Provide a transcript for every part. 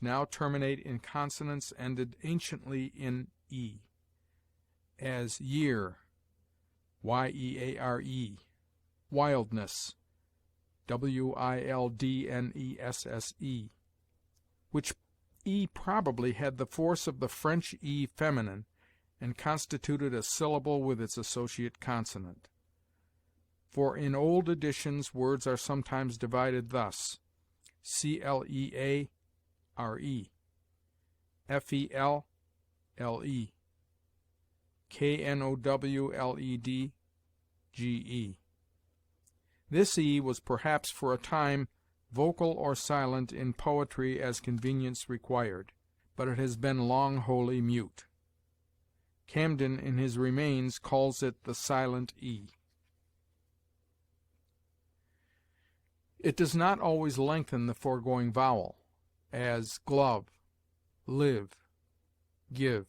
now terminate in consonants ended anciently in e, as year, yeare, wildness, wildnesse, which e probably had the force of the French e feminine and constituted a syllable with its associate consonant. For in old editions words are sometimes divided thus: cleare, felle, knowled, ge. This e was perhaps for a time vocal or silent in poetry as convenience required, but it has been long wholly mute. Camden, in his Remains, calls it the silent e. It does not always lengthen the foregoing vowel, as glove, live, give.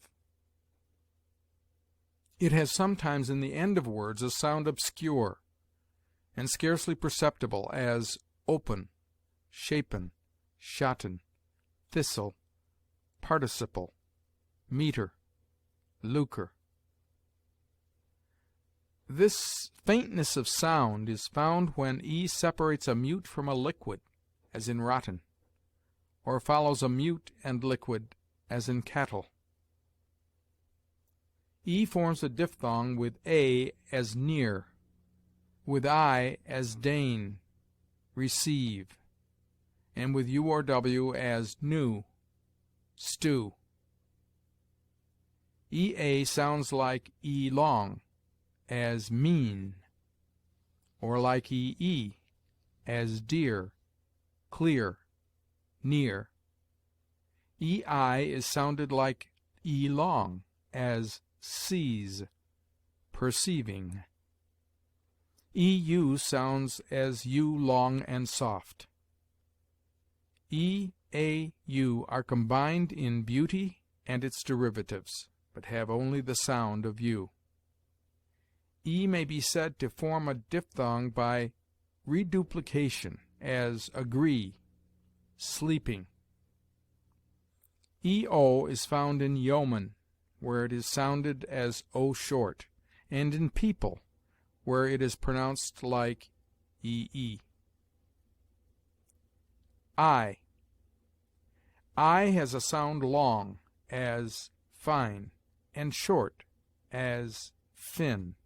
It has sometimes in the end of words a sound obscure and scarcely perceptible, as open, shapen, shotten, thistle, participle, meter, lucre. This faintness of sound is found when e separates a mute from a liquid, as in rotten, or follows a mute and liquid, as in cattle. E forms a diphthong with a as near, with I as deign, receive, and with u or w as new, stew. Ea sounds like e long, as mean, or like ee, as dear, clear, near. Ei is sounded like e long, as sees, perceiving. Eu sounds as u long and soft. E, a, u are combined in beauty and its derivatives, but have only the sound of u. E may be said to form a diphthong by reduplication, as agree, sleeping. EO is found in yeoman, where it is sounded as o short, and in people, where it is pronounced like ee. I has a sound long, as fine, and short, as fin.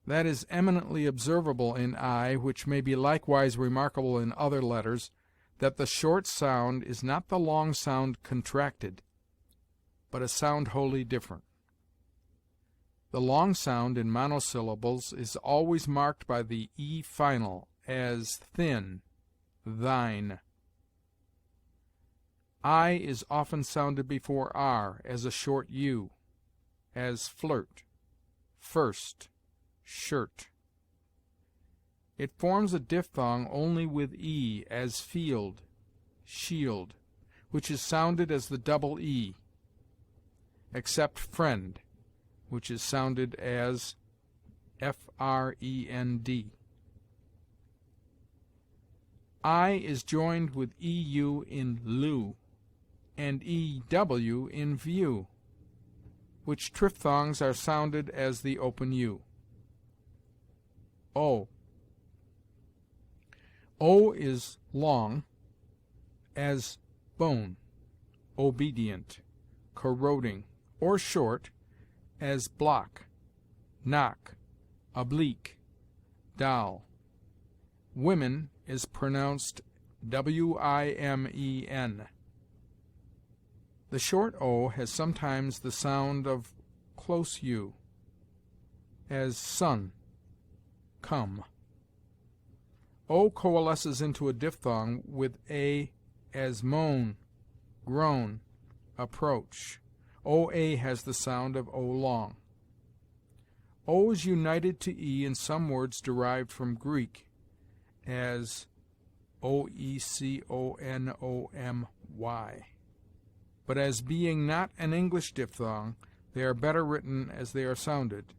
That is eminently observable in I, which may be likewise remarkable in other letters, that the short sound is not the long sound contracted, but a sound wholly different. The long sound in monosyllables is always marked by the e final, as thin, thine. I is often sounded before r, as a short u, as flirt, first, shirt. It forms a diphthong only with e, as field, shield, which is sounded as the double e, except friend, which is sounded as friend. I is joined with eu in lieu, and ew in view, which triphthongs are sounded as the open u. O is long, as bone, obedient, corroding, or short, as block, knock, oblique, doll. Women is pronounced wimen. The short o has sometimes the sound of close u, as sun, come. O coalesces into a diphthong with a, as moan, groan, approach. OA has the sound of o long. O is united to e in some words derived from Greek, as oeconomy, but as being not an English diphthong, they are better written as they are sounded,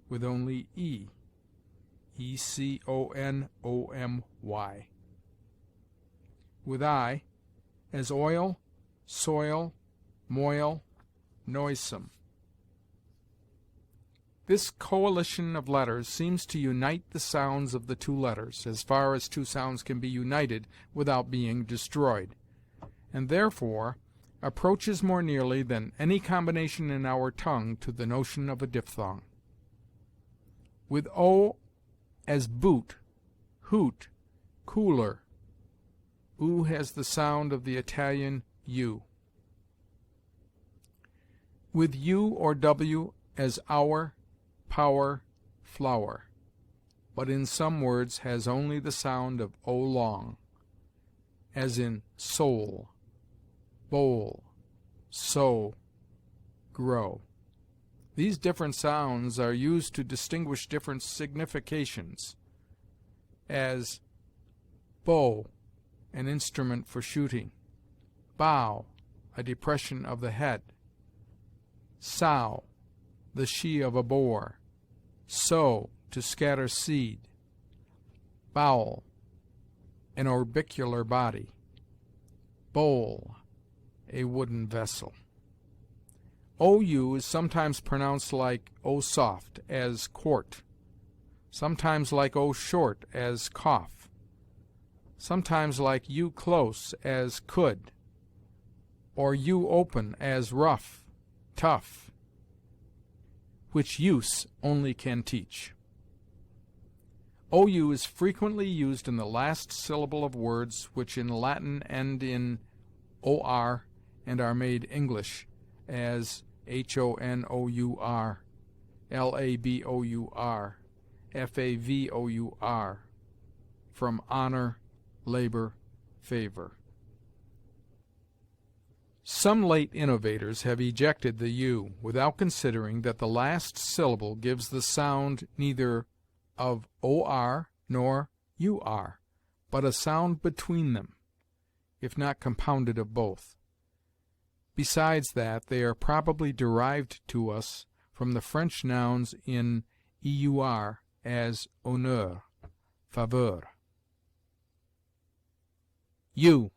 with only e, economy. With I, as oil, soil, moil, noisome. This coalition of letters seems to unite the sounds of the two letters, as far as two sounds can be united without being destroyed, and therefore approaches more nearly than any combination in our tongue to the notion of a diphthong. With o as boot, hoot, cooler, oo has the sound of the Italian u. With u or w as hour, power, flower, but in some words has only the sound of o long, as in soul, bowl, sow, grow. These different sounds are used to distinguish different significations, as bow, an instrument for shooting; bow, a depression of the head; sow, the she of a boar; sow, to scatter seed; bowel, an orbicular body; bowl, a wooden vessel. OU is sometimes pronounced like O soft, as quart; sometimes like O short, as cough; sometimes like U close, as could; or U open, as rough, tough, which use only can teach. OU is frequently used in the last syllable of words which in Latin end in OR and are made English, as HONOUR, LABOUR, FAVOUR, from honor, labor, favor. Some late innovators have ejected the u, without considering that the last syllable gives the sound neither of or nor ur, but a sound between them, if not compounded of both. Besides that, they are probably derived to us from the French nouns in eur, as honneur, faveur. U.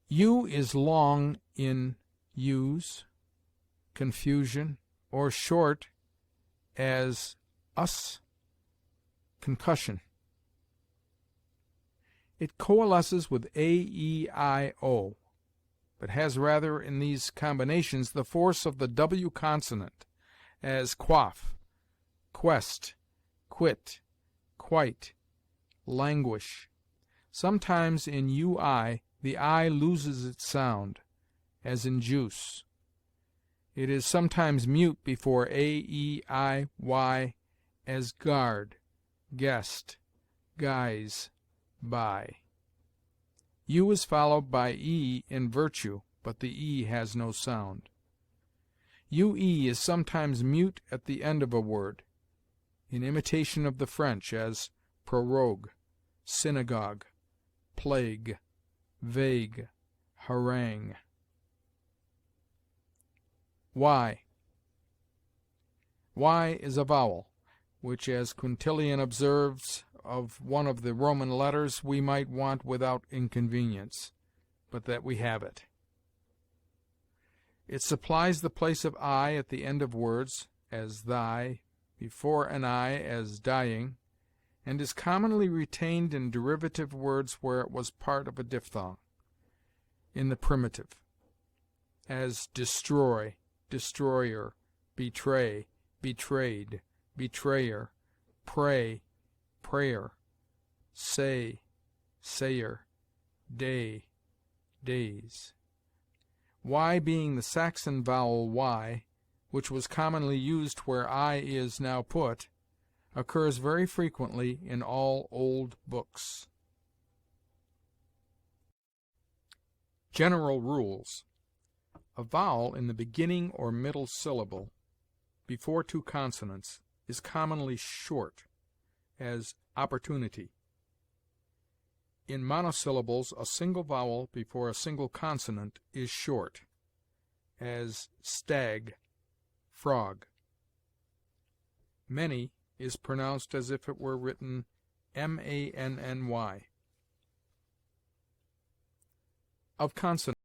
U is long in use, confusion, or short, as us, concussion. It coalesces with a, e, I, o, but has rather in these combinations the force of the w consonant, as quaff, quest, quit, quite, languish. Sometimes in ui the I loses its sound, as in juice. It is sometimes mute before a, e, I, y, as guard, guest, guise, by. U is followed by e in virtue, but the e has no sound. ue is sometimes mute at the end of a word, in imitation of the French, as prorogue, synagogue, plague, vague, harangue. Y. Y is a vowel, which, as Quintilian observes of one of the Roman letters, we might want without inconvenience, but that we have it. It supplies the place of I at the end of words, as thy, before an I, as dying, and is commonly retained in derivative words where it was part of a diphthong, in the primitive, as destroy, destroyer, betray, betrayed, betrayer, pray, prayer, say, sayer, day, days. Y being the Saxon vowel y, which was commonly used where I is now put, occurs very frequently in all old books. General rules. A vowel in the beginning or middle syllable, before two consonants, is commonly short, as opportunity. In monosyllables, a single vowel before a single consonant is short, as stag, frog. Many is pronounced as if it were written manny. of consonants.